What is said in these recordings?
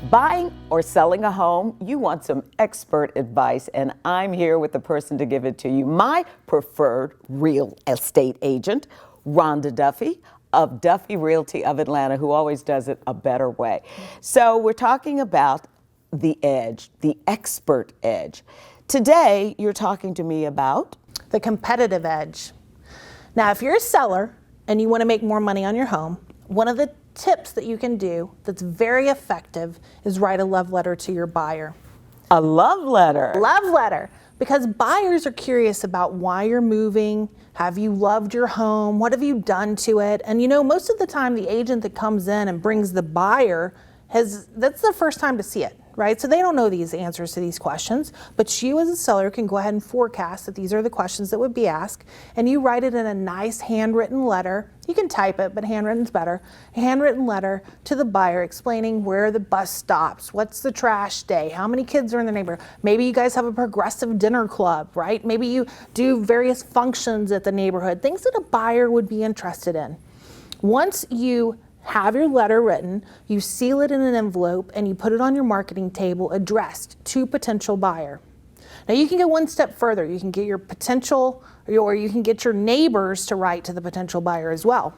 Buying or selling a home, you want some expert advice, and I'm here with the person to give it to you. My preferred real estate agent, Rhonda Duffy of Duffy Realty of Atlanta, who always does it a better way. So we're talking about the edge, the expert edge. Today, you're talking to me about the competitive edge. Now, if you're a seller and you want to make more money on your home, one of the tips that you can do that's very effective is write a love letter to your buyer. a love letter. Love letter, because buyers are curious about why you're moving. Have you loved your home? What have you done to it? And you know, most of the time the agent that comes in and brings the buyer that's the first time to see it, right? So they don't know these answers to these questions, but you as a seller can go ahead and forecast that these are the questions that would be asked, and you write it in a nice handwritten letter. You can type it, but handwritten's better. A handwritten letter to the buyer explaining where the bus stops, what's the trash day, how many kids are in the neighborhood. Maybe you guys have a progressive dinner club, right? Maybe you do various functions at the neighborhood, things that a buyer would be interested in. Once you have your letter written, you seal it in an envelope, and you put it on your marketing table addressed to potential buyer. Now you can go one step further. You can get your potential, or you can get your neighbors to write to the potential buyer as well,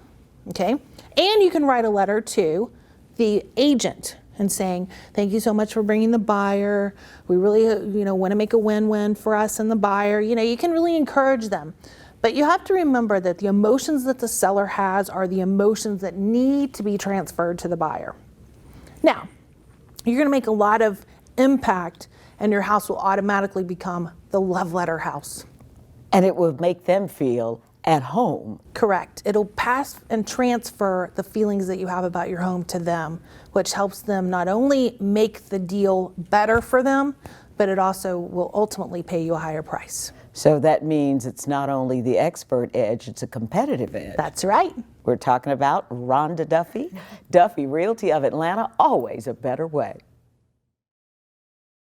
okay? And you can write a letter to the agent and saying, thank you so much for bringing the buyer. We really, want to make a win-win for us and the buyer. You can really encourage them. But you have to remember that the emotions that the seller has are the emotions that need to be transferred to the buyer. Now, you're going to make a lot of impact, and your house will automatically become the love letter house. And it will make them feel at home. Correct. It'll pass and transfer the feelings that you have about your home to them, which helps them not only make the deal better for them, but it also will ultimately pay you a higher price. So that means it's not only the expert edge, it's a competitive edge. That's right. We're talking about Rhonda Duffy, Duffy Realty of Atlanta, always a better way.